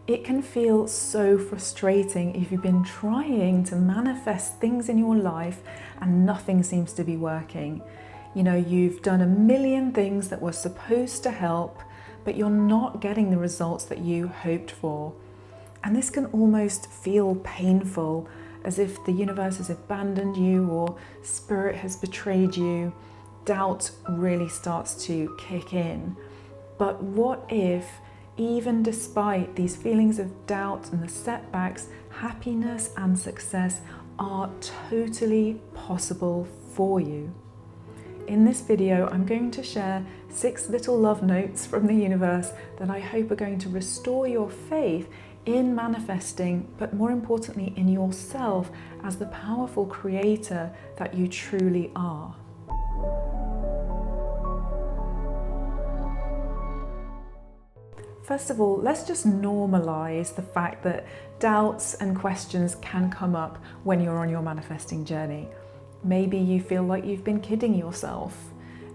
It can feel so frustrating if you've been trying to manifest things in your life and nothing seems to be working. You know, you've done a million things that were supposed to help, but you're not getting the results that you hoped for. And this can almost feel painful, as if the universe has abandoned you or spirit has betrayed you. Doubt really starts to kick in. But what if, even despite these feelings of doubt and the setbacks, happiness and success are totally possible for you? In this video, I'm going to share 6 little love notes from the universe that I hope are going to restore your faith in manifesting, but more importantly in yourself as the powerful creator that you truly are. First of all, let's just normalize the fact that doubts and questions can come up when you're on your manifesting journey. Maybe you feel like you've been kidding yourself.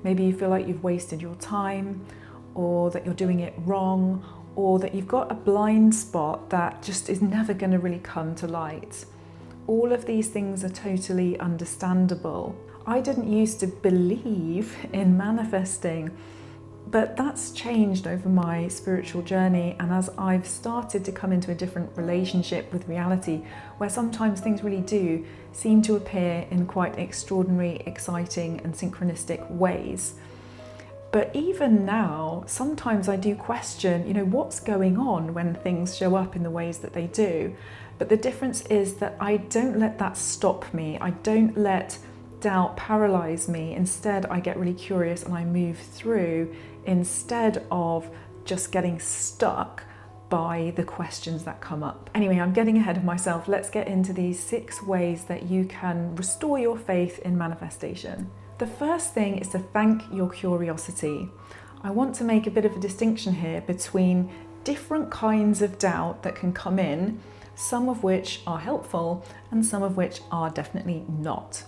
Maybe you feel like you've wasted your time, or that you're doing it wrong, or that you've got a blind spot that just is never going to really come to light. All of these things are totally understandable. I didn't used to believe in manifesting, but that's changed over my spiritual journey, and as I've started to come into a different relationship with reality, where sometimes things really do seem to appear in quite extraordinary, exciting and synchronistic ways. But even now, sometimes I do question, what's going on when things show up in the ways that they do. But the difference is that I don't let that stop me. I don't let doubt paralyze me. Instead, I get really curious and I move through, instead of just getting stuck by the questions that come up. Anyway, I'm getting ahead of myself. Let's get into these 6 ways that you can restore your faith in manifestation. The first thing is to thank your curiosity. I want to make a bit of a distinction here between different kinds of doubt that can come in, some of which are helpful and some of which are definitely not.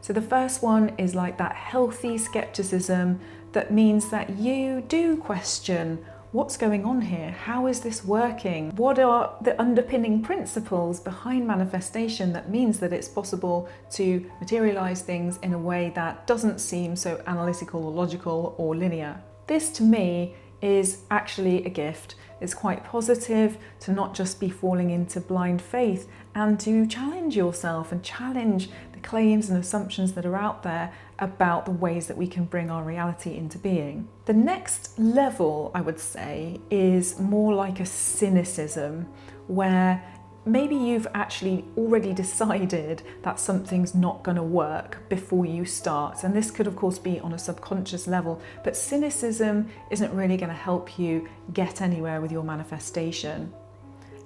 So the first one is like that healthy skepticism that means that you do question, what's going on here? How is this working? What are the underpinning principles behind manifestation that means that it's possible to materialize things in a way that doesn't seem so analytical or logical or linear? This to me is actually a gift. It's quite positive to not just be falling into blind faith and to challenge yourself and challenge the claims and assumptions that are out there about the ways that we can bring our reality into being. The next level, I would say, is more like a cynicism, where maybe you've actually already decided that something's not going to work before you start. And this could, of course, be on a subconscious level, but cynicism isn't really going to help you get anywhere with your manifestation.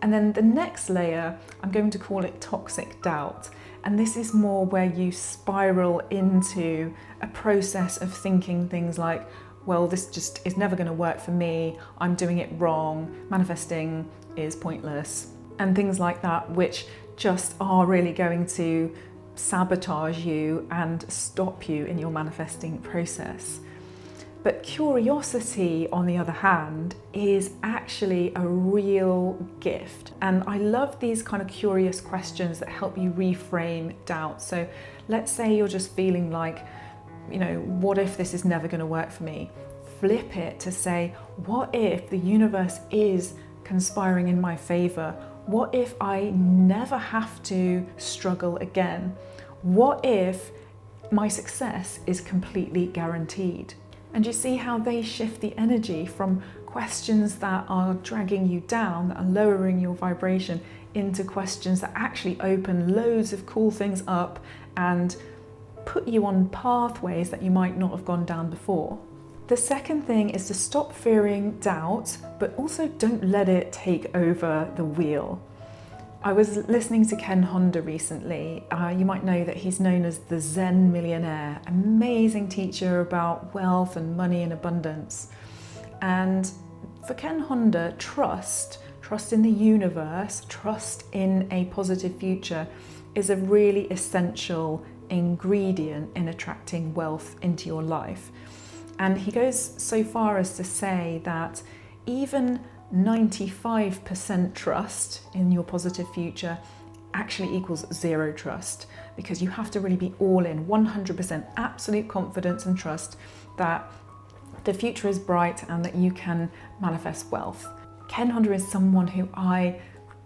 And then the next layer, I'm going to call it toxic doubt. And this is more where you spiral into a process of thinking things like, well, this just is never going to work for me, I'm doing it wrong, manifesting is pointless, and things like that, which just are really going to sabotage you and stop you in your manifesting process. But curiosity, on the other hand, is actually a real gift. And I love these kind of curious questions that help you reframe doubt. So let's say you're just feeling like, what if this is never going to work for me? Flip it to say, what if the universe is conspiring in my favor? What if I never have to struggle again? What if my success is completely guaranteed? And you see how they shift the energy from questions that are dragging you down, that are lowering your vibration, into questions that actually open loads of cool things up and put you on pathways that you might not have gone down before. The second thing is to stop fearing doubt, but also don't let it take over the wheel. I was listening to Ken Honda recently. You might know that he's known as the Zen millionaire, amazing teacher about wealth and money and abundance. And for Ken Honda, trust in the universe, trust in a positive future is a really essential ingredient in attracting wealth into your life. And he goes so far as to say that even 95% trust in your positive future actually equals zero trust, because you have to really be all in, 100% absolute confidence and trust that the future is bright and that you can manifest wealth. Ken Honda is someone who I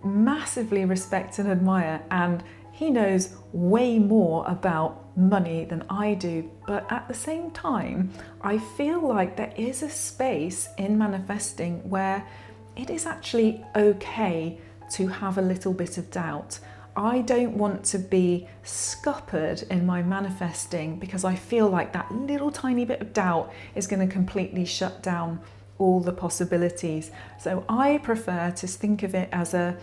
massively respect and admire, and he knows way more about money than I do, but at the same time, I feel like there is a space in manifesting where it is actually okay to have a little bit of doubt. I don't want to be scuppered in my manifesting because I feel like that little tiny bit of doubt is going to completely shut down all the possibilities. So I prefer to think of it as a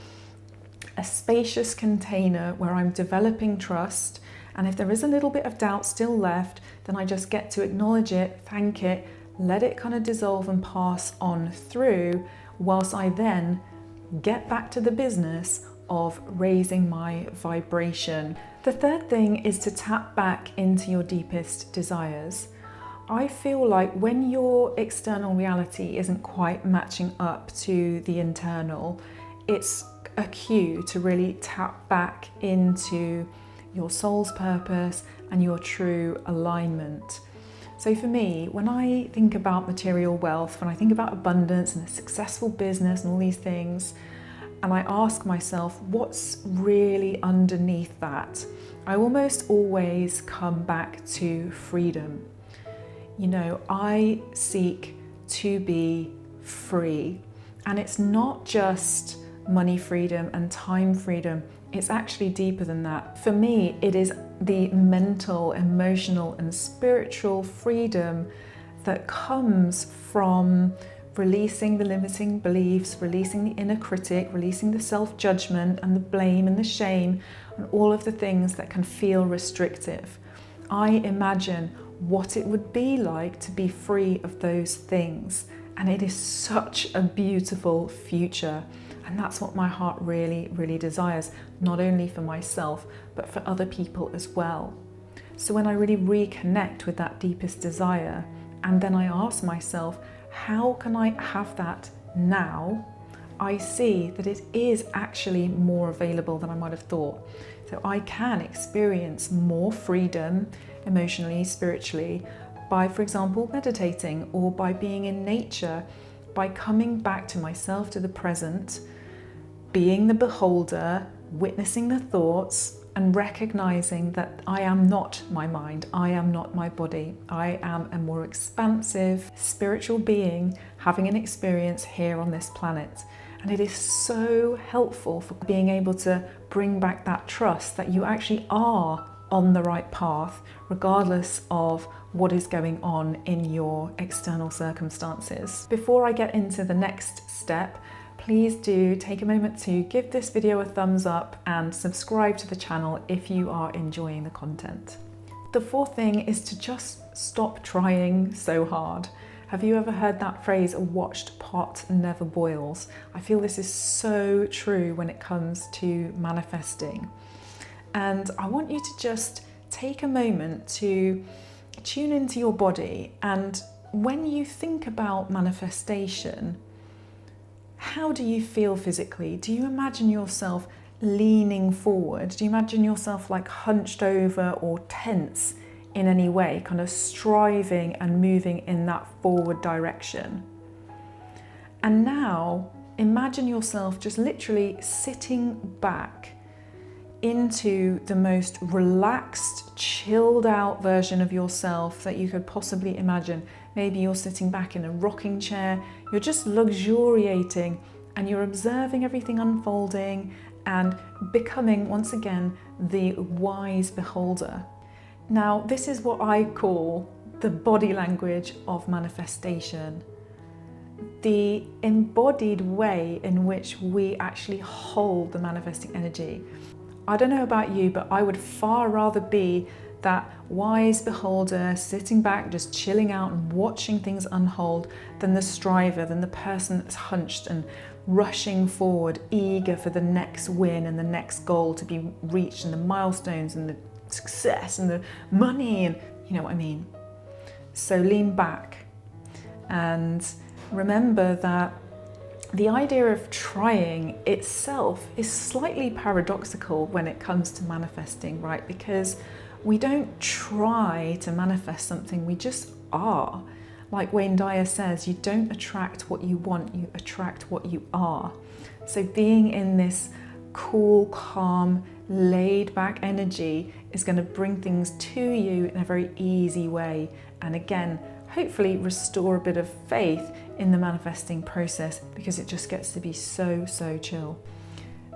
spacious container where I'm developing trust, and if there is a little bit of doubt still left, then I just get to acknowledge it, thank it, let it kind of dissolve and pass on through, whilst I then get back to the business of raising my vibration. The third thing is to tap back into your deepest desires. I feel like when your external reality isn't quite matching up to the internal, it's a cue to really tap back into your soul's purpose and your true alignment. So for me, when I think about material wealth, when I think about abundance and a successful business and all these things, and I ask myself, what's really underneath that? I almost always come back to freedom. You know, I seek to be free, and it's not just money freedom and time freedom. It's actually deeper than that. For me, it is the mental, emotional, and spiritual freedom that comes from releasing the limiting beliefs, releasing the inner critic, releasing the self-judgment and the blame and the shame and all of the things that can feel restrictive. I imagine what it would be like to be free of those things, and it is such a beautiful future. And that's what my heart really, really desires, not only for myself, but for other people as well. So when I really reconnect with that deepest desire, and then I ask myself, how can I have that now? I see that it is actually more available than I might have thought. So I can experience more freedom emotionally, spiritually, by, for example, meditating, or by being in nature, by coming back to myself, to the present, being the beholder, witnessing the thoughts, and recognizing that I am not my mind, I am not my body, I am a more expansive spiritual being having an experience here on this planet. And it is so helpful for being able to bring back that trust that you actually are on the right path, regardless of what is going on in your external circumstances. Before I get into the next step, please do take a moment to give this video a thumbs up and subscribe to the channel if you are enjoying the content. The fourth thing is to just stop trying so hard. Have you ever heard that phrase, a watched pot never boils? I feel this is so true when it comes to manifesting. And I want you to just take a moment to tune into your body. And when you think about manifestation, how do you feel physically? Do you imagine yourself leaning forward? Do you imagine yourself like hunched over or tense in any way, kind of striving and moving in that forward direction? And now imagine yourself just literally sitting back into the most relaxed, chilled out version of yourself that you could possibly imagine. Maybe you're sitting back in a rocking chair, you're just luxuriating, and you're observing everything unfolding and becoming, once again, the wise beholder. Now, this is what I call the body language of manifestation. The embodied way in which we actually hold the manifesting energy. I don't know about you, but I would far rather be that wise beholder sitting back, just chilling out and watching things unfold, than the striver, than the person that's hunched and rushing forward, eager for the next win and the next goal to be reached, and the milestones and the success and the money, and you know what I mean. So lean back and remember that The idea of trying itself is slightly paradoxical when it comes to manifesting, right? Because we don't try to manifest something, we just are. Like Wayne Dyer says, you don't attract what you want, you attract what you are. So being in this cool, calm, laid back energy is going to bring things to you in a very easy way. And again, hopefully restore a bit of faith in the manifesting process, because it just gets to be so chill.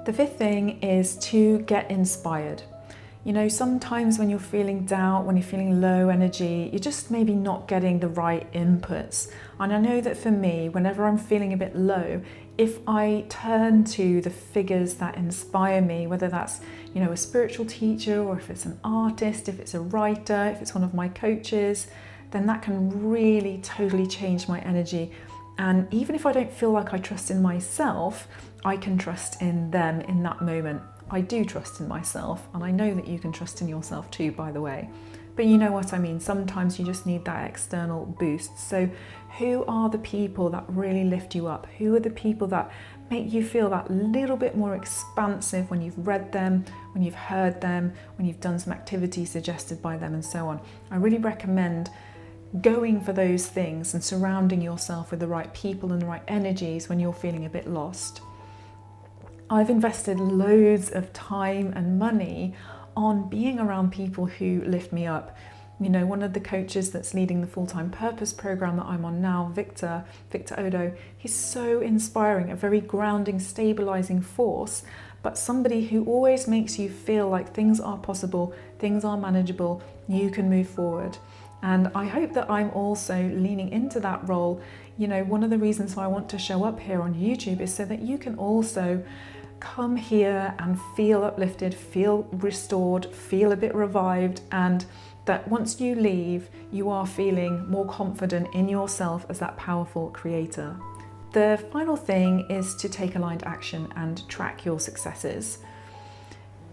The fifth thing is to get inspired. You know, sometimes when you're feeling doubt, when you're feeling low energy, you're just maybe not getting the right inputs. And I know that for me, whenever I'm feeling a bit low, if I turn to the figures that inspire me, whether that's, you know, a spiritual teacher, or if it's an artist, if it's a writer, if it's one of my coaches, then that can really totally change my energy. And even if I don't feel like I trust in myself, I can trust in them in that moment. I do trust in myself, and I know that you can trust in yourself too, by the way. But you know what I mean, sometimes you just need that external boost. So who are the people that really lift you up? Who are the people that make you feel that little bit more expansive when you've read them, when you've heard them, when you've done some activities suggested by them, and so on? I really recommend going for those things and surrounding yourself with the right people and the right energies when you're feeling a bit lost. I've invested loads of time and money on being around people who lift me up. You know, one of the coaches that's leading the full-time purpose program that I'm on now, Victor Odo, he's so inspiring, a very grounding, stabilizing force, but somebody who always makes you feel like things are possible, things are manageable, you can move forward. And I hope that I'm also leaning into that role. You know, one of the reasons why I want to show up here on YouTube is so that you can also come here and feel uplifted, feel restored, feel a bit revived, and that once you leave, you are feeling more confident in yourself as that powerful creator. The final thing is to take aligned action and track your successes.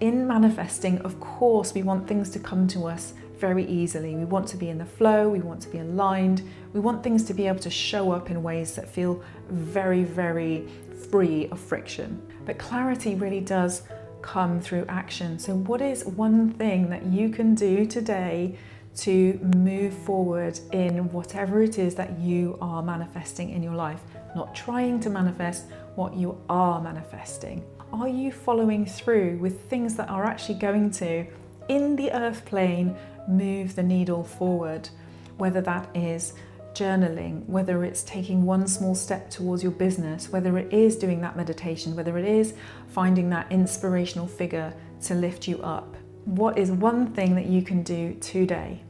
In manifesting, of course, we want things to come to us very easily. We want to be in the flow, we want to be aligned, we want things to be able to show up in ways that feel very free of friction. But clarity really does come through action. So what is one thing that you can do today to move forward in whatever it is that you are manifesting in your life? Not trying to manifest, what you are manifesting. Are you following through with things that are actually going to, in the earth plane, move the needle forward? Whether that is journaling, whether it's taking one small step towards your business, whether it is doing that meditation, whether it is finding that inspirational figure to lift you up. What is one thing that you can do today?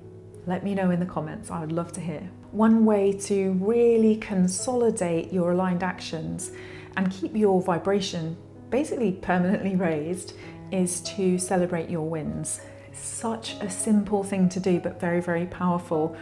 Let me know in the comments, I would love to hear. One way to really consolidate your aligned actions and keep your vibration basically permanently raised is to celebrate your wins. Such a simple thing to do, but very powerful.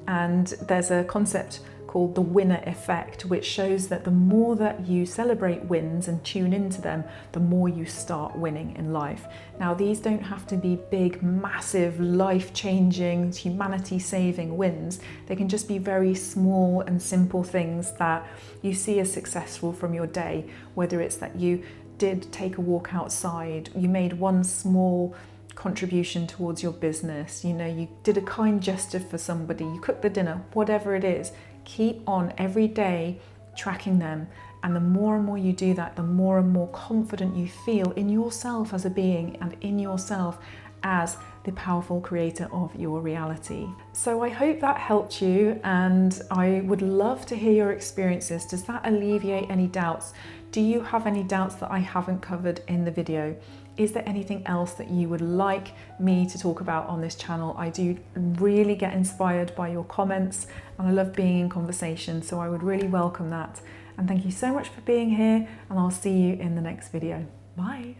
And there's a concept called the winner effect, which shows that the more that you celebrate wins and tune into them, the more you start winning in life. Now, these don't have to be big, massive, life-changing, humanity-saving wins. They can just be very small and simple things that you see as successful from your day, whether it's that you did take a walk outside, you made one small contribution towards your business, you know, you did a kind gesture for somebody, you cooked the dinner, whatever it is. Keep on every day tracking them, and the more and more you do that, the more and more confident you feel in yourself as a being and in yourself as the powerful creator of your reality. So I hope that helped you, and I would love to hear your experiences. Does that alleviate any doubts? Do you have any doubts that I haven't covered in the video? Is there anything else that you would like me to talk about on this channel? I do really get inspired by your comments, and I love being in conversation, so I would really welcome that. And thank you so much for being here, and I'll see you in the next video. Bye.